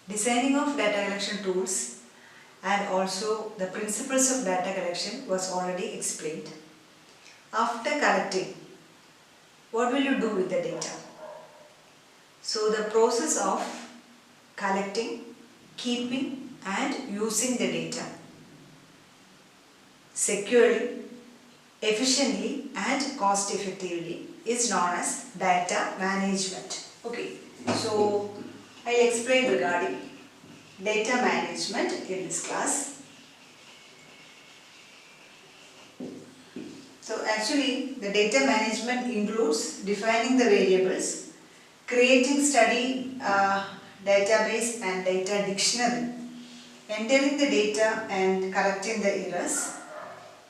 Designing of data collection tools and also the principles of data collection was already explained. After collecting, what will you do with the data? So the process of collecting, keeping and using the data securely, efficiently and cost effectively is known as data management. Okay, so I'll explain regarding data management in this class. So actually the data management includes defining the variables, creating study database and data dictionary, entering the data and correcting the errors,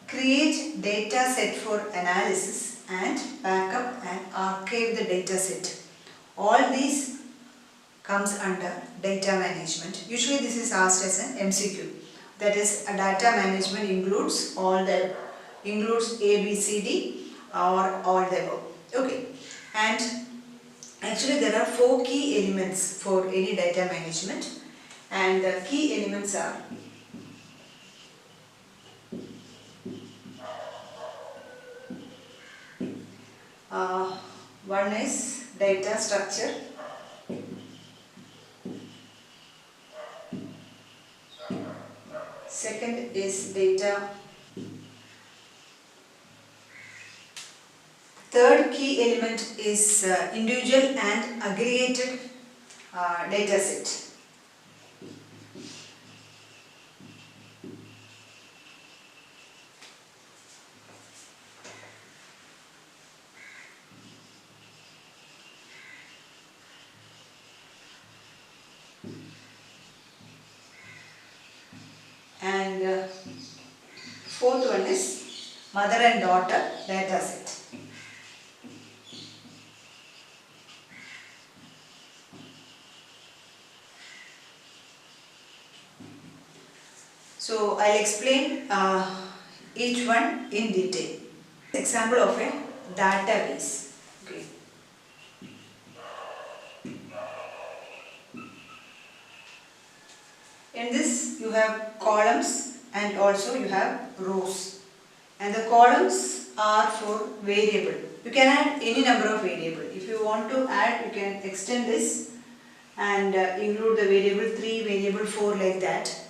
create data set for analysis and backup and archive the data set. All these comes under data management. Usually this is asked as an MCQ. That is, a data management includes A, B, C, D or all the above. Okay. And actually there are 4 key elements for any data management, and the key elements are one is data structure, second is data, third key element is individual and aggregated data set. And fourth one is mother and daughter data set. So I'll explain each one in detail. Example of a database. Okay. In this you have columns and also you have rows. And the columns are for variable. You can add any number of variable. If you want to add, you can extend this and include the variable 3, variable 4 like that.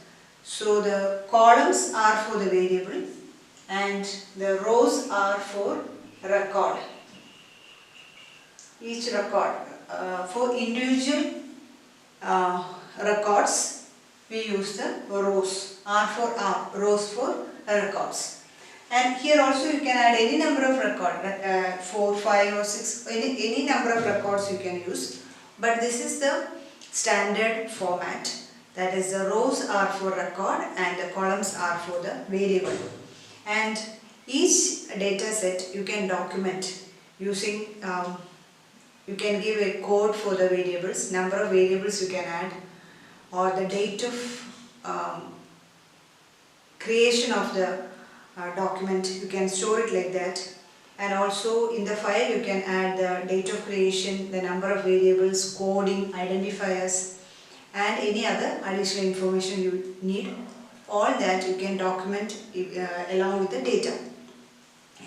So the columns are for the variable and the rows are for record. Each record. For individual records, we use the rows. R for R, rows for records. And here also you can add any number of records, 4, 5 or 6, any number of records you can use. But this is the standard format. That is, the rows are for record and the columns are for the variable. And each data set you can document using, you can give a code for the variables, number of variables you can add, or the date of creation of the document, you can store it like that. And also in the file you can add the date of creation, the number of variables, coding, identifiers and any other additional information you need. All that you can document along with the data.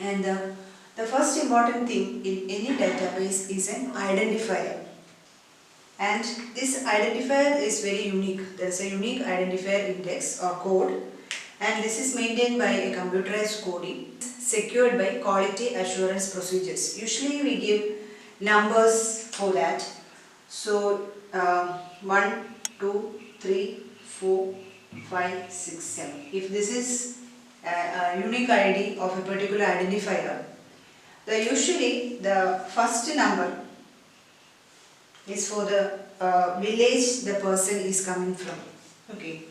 And the first important thing in any database is an identifier. And this identifier is very unique. There is a unique identifier index or code, and this is maintained by a computerized coding secured by quality assurance procedures. Usually we give numbers for that. So 1, 2, 3, 4, 5, 6, 7. If this is a unique ID of a particular identifier, usually the first number is for the village the person is coming from. Okay.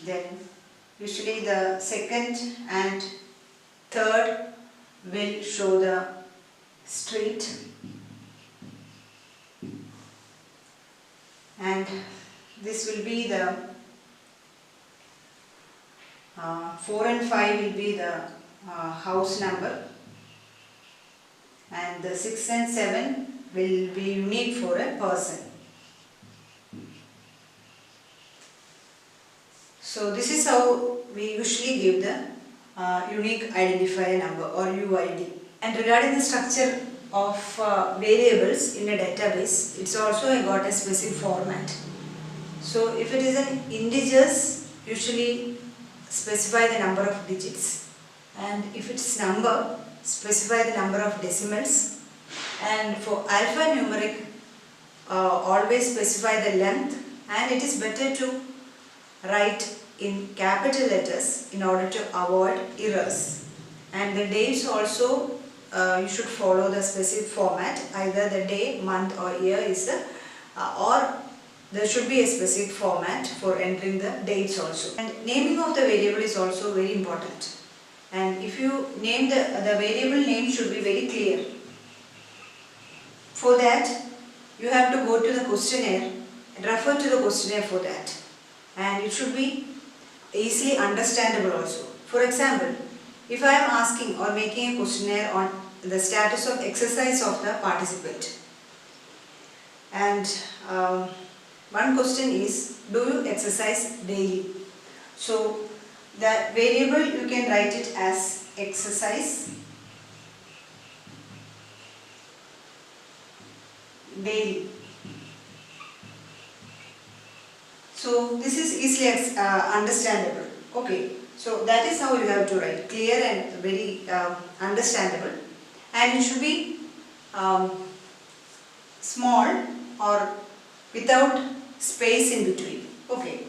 Then usually the second and third will show the street, and this will be the 4 and 5 will be the house number, and the 6 and 7 will be unique for a person. So this is how we usually give the unique identifier number or UID. And regarding the structure of variables in a database, it's also got a specific format. So if it is an integers, usually specify the number of digits, and if it's number, specify the number of decimals, and for alphanumeric, always specify the length, and it is better to write in capital letters in order to avoid errors. And the dates also you should follow the specific format, either the day, month or year is the or there should be a specific format for entering the dates also. And naming of the variable is also very important. And if you name the variable name should be very clear. For that, you have to go to the questionnaire and refer to the questionnaire for that. And it should be easily understandable also. For example, if I am asking or making a questionnaire on the status of exercise of the participant, and one question is, do you exercise daily? So the variable you can write it as exercise daily. So this is easily understandable. Okay, so that is how you have to write, clear and very understandable, and it should be small or without space in between. Okay.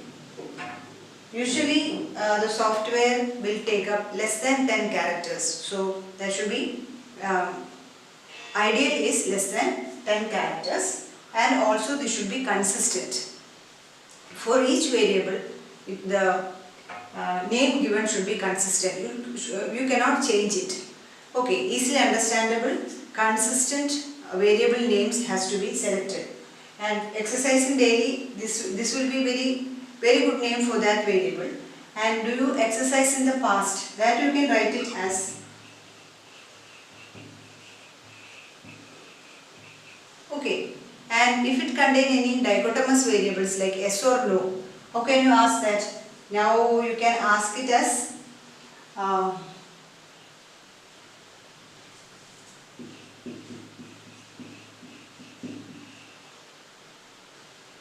Usually the software will take up less than 10 characters. So that should be ideal is less than 10 characters, and also this should be consistent. For each variable, the name given should be consistent. You cannot change it. Okay, easily understandable, consistent variable names has to be selected. And exercising daily, this will be very good name for that variable. And do you exercise in the past? That you can write it as okay. And if it contain any dichotomous variables like yes or no, how can you ask that? Now you can ask it as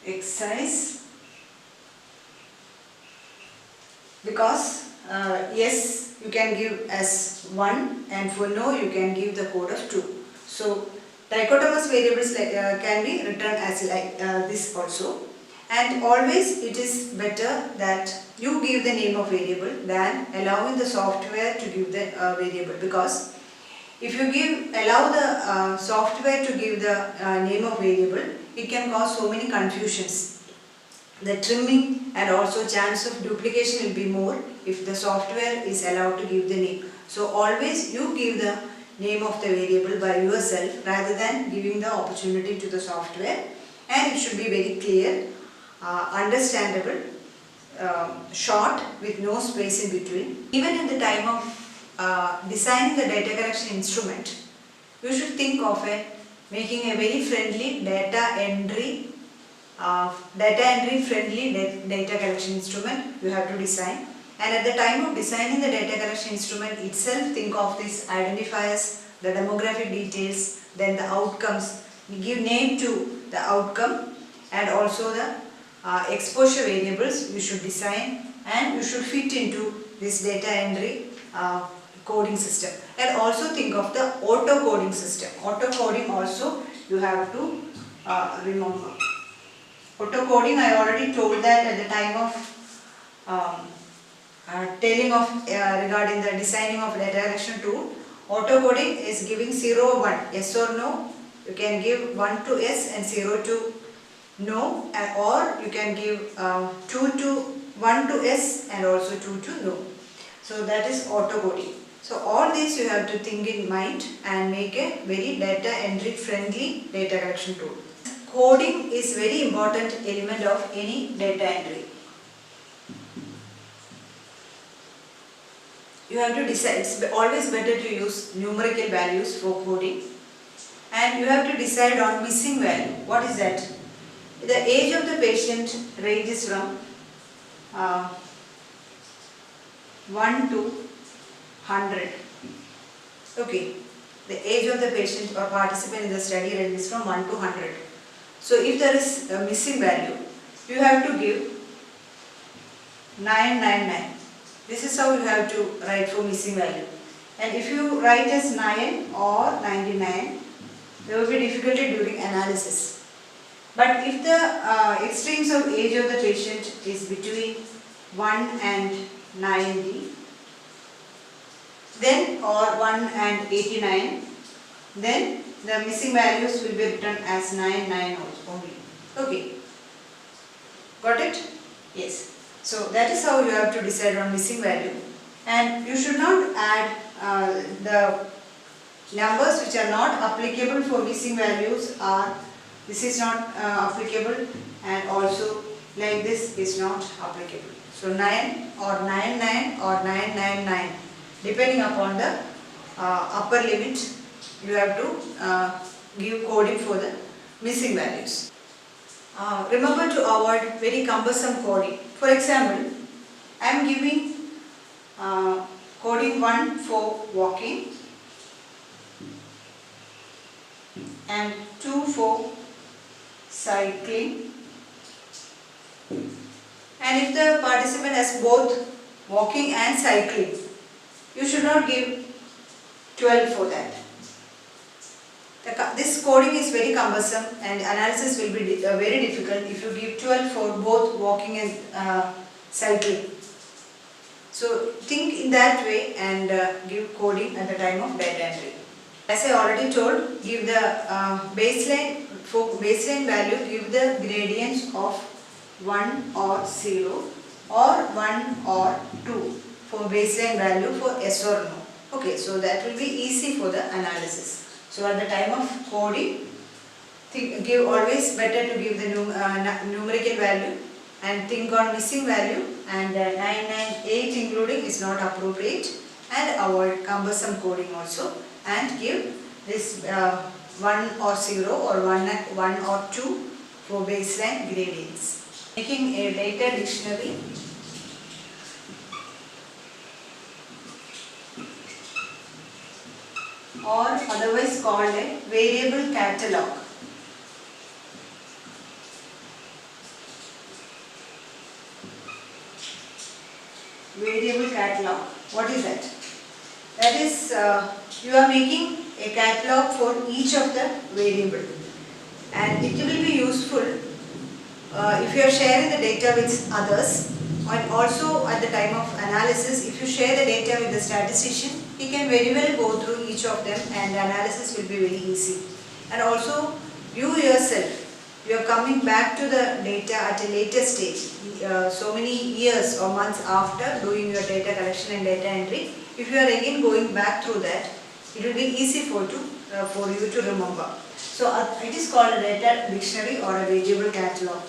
exercise, because yes you can give as 1 and for no you can give the code of 2. So dichotomous variables can be written as like this also. And always it is better that you give the name of variable than allowing the software to give the variable, because if you allow the software to give the name of variable, it can cause so many confusions. The trimming and also chance of duplication will be more if the software is allowed to give the name. So always you give the name of the variable by yourself rather than giving the opportunity to the software, and it should be very clear, understandable, short with no space in between. Even in the time of designing the data collection instrument, you should think of making a very friendly data entry friendly data collection instrument you have to design. And at the time of designing the data collection instrument itself, think of these identifiers, the demographic details, then the outcomes, give name to the outcome, and also the exposure variables you should design, and you should fit into this data entry coding system. And also think of the auto coding system. Auto coding also you have to remember. Auto coding, I already told that at the time of telling of regarding the designing of data collection tool. Auto coding is giving 0, 1, yes or no. You can give 1 to yes and 0 to no, or you can give 1 to yes and also 2 to no. So that is auto coding. So all these you have to think in mind and make a very data entry friendly data collection tool. Coding is very important element of any data entry. You have to decide. It's always better to use numerical values for coding. and you have to decide on missing value. What is that? The age of the patient ranges from 1 to 100. Okay, the age of the patient or participant in the study ranges from 1 to 100. So if there is a missing value, you have to give 999. This is how you have to write for missing value. And if you write as 9 or 99, there will be difficulty during analysis. But if the extremes of age of the patient is between 1 and 90, then or 1 and 89, then the missing values will be written as 99 only. Okay, got it? Yes. So that is how you have to decide on missing value, and you should not add the numbers which are not applicable for missing values, or this is not applicable, and also like this is not applicable. So 9 or 99 or 999, depending upon the upper limit, you have to give coding for the missing values. Remember to avoid very cumbersome coding. For example, I am giving coding 1 for walking and 2 for cycling, and if the participant has both walking and cycling, you should not give 12 for that. This coding is very cumbersome and analysis will be very difficult if you give 12 for both walking and cycling. So think in that way and give coding at the time of data entry. As I already told, give the baseline, for baseline value, give the gradients of 1 or 0 or 1 or 2 for baseline value for yes or no. Okay, so that will be easy for the analysis. So at the time of coding, give always better to give the numerical value and think on missing value, and 998 including is not appropriate, and avoid cumbersome coding also, and give this 1 or 0 or 1 or 2 for baseline gradients. Making a data dictionary. Or otherwise called a variable catalog. Variable catalog. What is that? That is, you are making a catalog for each of the variable, and it will be useful if you are sharing the data with others, and also at the time of analysis, if you share the data with the statistician, he can very well go through each of them and the analysis will be very easy. And also you yourself, you are coming back to the data at a later stage, so many years or months after doing your data collection and data entry. If you are again going back through that, it will be easy for you to remember. So it is called a data dictionary or a variable catalog.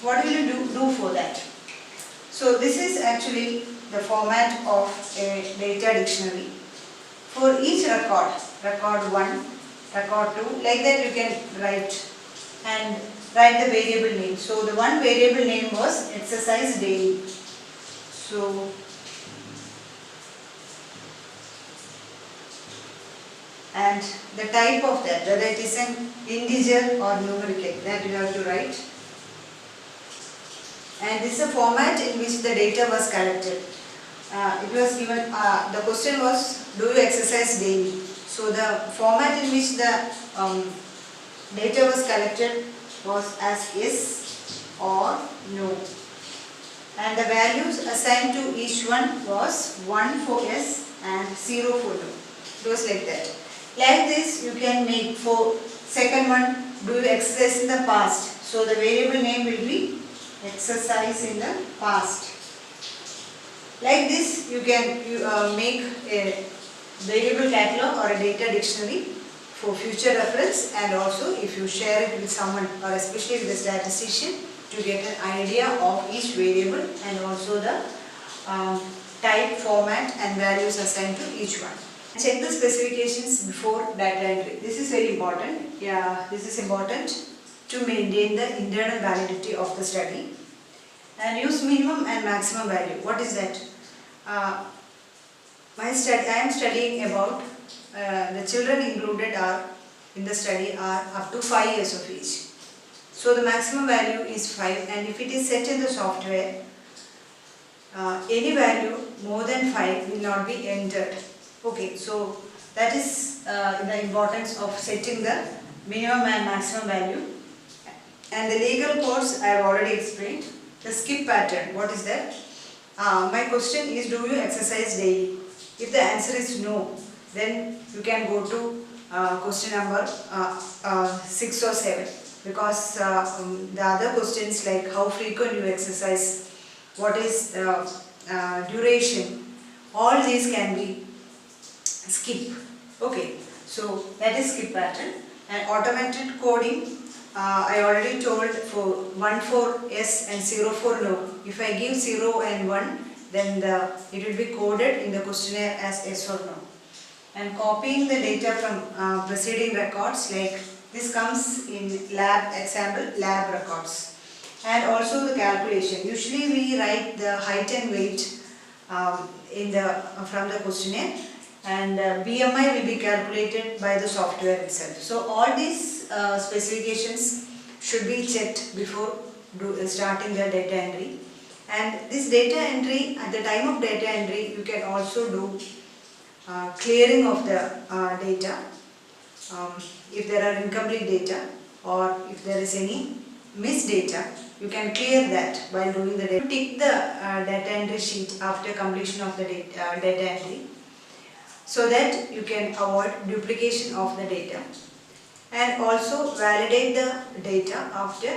What will you do for that? So this is actually the format of a data dictionary. For each record, record 1, record 2, like that you can write the variable name. So the one variable name was exercise daily. So and the type of that, whether it is an integer or numerical, that you have to write. And this is a format in which the data was collected. It was given, the question was, do you exercise daily? So the format in which the data was collected was as yes or no. And the values assigned to each one was 1 for yes and 0 for no. It was like that. Like this you can make for second one, do you exercise in the past? So the variable name will be exercise in the past. Like this you can make a variable catalog or a data dictionary for future reference, and also if you share it with someone or especially with the statistician to get an idea of each variable and also the type, format and values assigned to each one. Check the specifications before data entry. This is very important. Yeah, this is important to maintain the internal validity of the study. And use minimum and maximum value. What is that? I am studying about the children included are in the study are up to 5 years of age. So the maximum value is 5, and if it is set in the software, any value more than 5 will not be entered. Okay, so that is the importance of setting the minimum and maximum value. And the legal codes I have already explained. The skip pattern, what is that? My question is, do you exercise daily? If the answer is no, then you can go to question number 6 or 7, because the other questions like how frequent you exercise, what is duration, all these can be skip. Okay, so that is skip pattern. And automated coding, I already told for 1 for yes and 0 for no. If I give 0 and 1, then it will be coded in the questionnaire as yes or no. And copying the data from preceding records, like this comes in lab example, lab records. And also the calculation. Usually we write the height and weight from the questionnaire, and BMI will be calculated by the software itself. So all these specifications should be checked before starting the data entry. And this data entry, at the time of data entry, you can also do clearing of the data. If there are incomplete data or if there is any missed data, you can clear that while doing the data. Tick the data entry sheet after completion of the data entry, so that you can avoid duplication of the data. And also validate the data after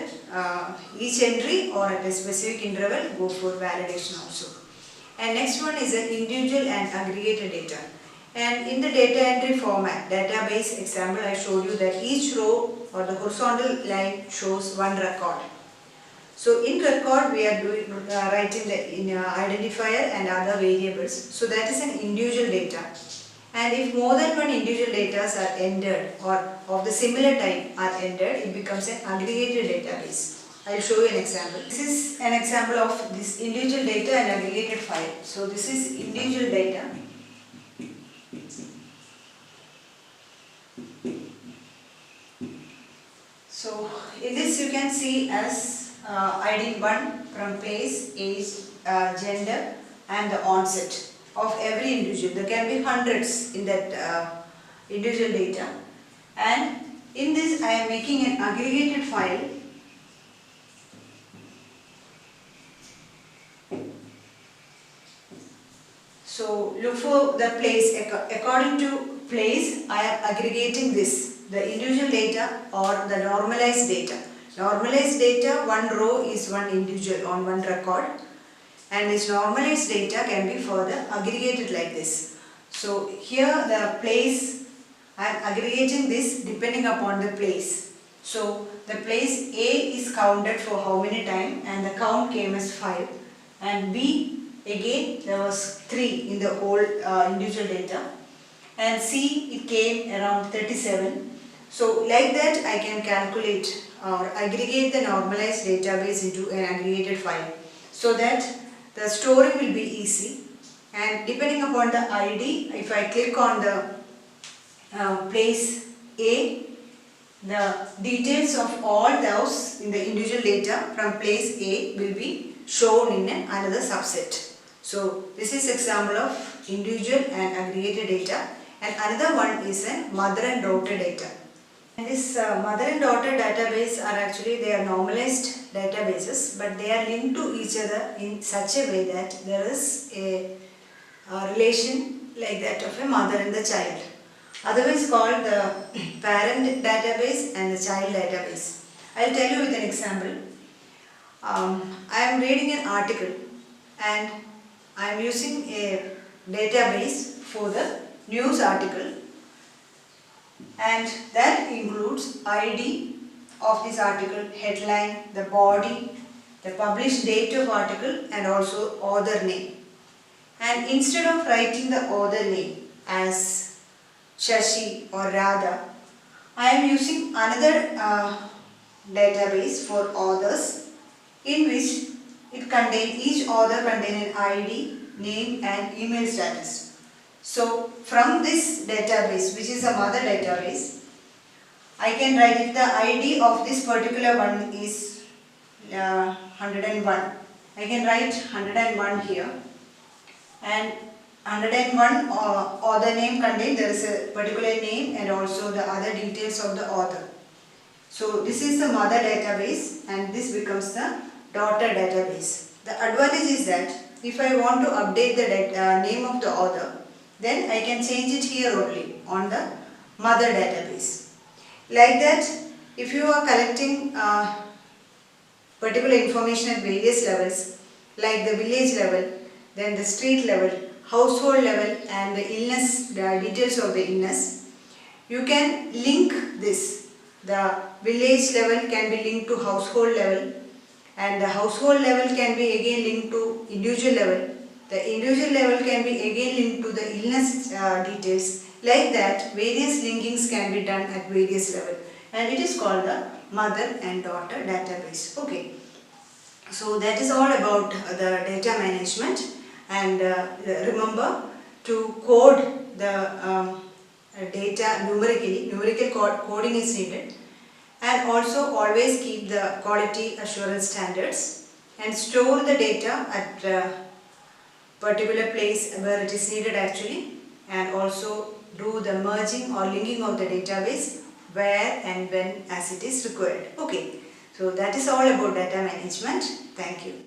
each entry or at a specific interval, go for validation also. And next one is an individual and aggregated data. And in the data entry format, database example, I showed you that each row or the horizontal line shows one record. So in record we are writing the identifier and other variables. So that is an individual data. And if more than one individual data are entered or of the similar type are entered, it becomes an aggregated database. I will show you an example. This is an example of this individual data and aggregated file. So this is individual data. So in this you can see as ID 1 from place, age, gender and the onset of every individual. There can be hundreds in that individual data, and in this I am making an aggregated file. So look for the place. According to place, I am aggregating this, the individual data or the normalized data. Normalized data, one row is one individual on one record, and this normalized data can be further aggregated like this. So here the place, I am aggregating this depending upon the place. So the place A is counted for how many times, and the count came as 5, and B again there was 3 in the whole individual data, and C it came around 37. So like that I can calculate or aggregate the normalized database into an aggregated file, so that the storing will be easy. And depending upon the ID, if I click on the place A, the details of all those in the individual data from place A will be shown in another subset. So this is example of individual and aggregated data, and another one is a mother and daughter data. And this mother and daughter database are actually, they are normalized databases, but they are linked to each other in such a way that there is a relation like that of a mother and the child. Otherwise called the parent database and the child database. I will tell you with an example. I am reading an article and I am using a database for the news article, and that includes ID of this article, headline, the body, the published date of article, and also author name. And instead of writing the author name as Shashi or Radha. I am using another database for authors in which each author contain an ID, name and email status. So from this database, which is a mother database, I can write if the ID of this particular one is 101. I can write 101 here, and 101 author name contain there is a particular name and also the other details of the author. So this is the mother database and this becomes the daughter database. The advantage is that if I want to update the name of the author, then I can change it here only on the mother database. Like that, if you are collecting particular information at various levels, like the village level, then the street level, household level and the illness, the details of the illness, you can link this. The village level can be linked to household level and the household level can be again linked to individual level. The individual level can be again linked to the illness details. Like that, various linkings can be done at various levels and it is called the mother and daughter database. Okay. So that is all about the data management, and remember to code the data numerically. Numerical coding is needed, and also always keep the quality assurance standards and store the data at a particular place where it is needed actually, and also do the merging or linking of the database where and when as it is required. Okay, so that is all about data management. Thank you.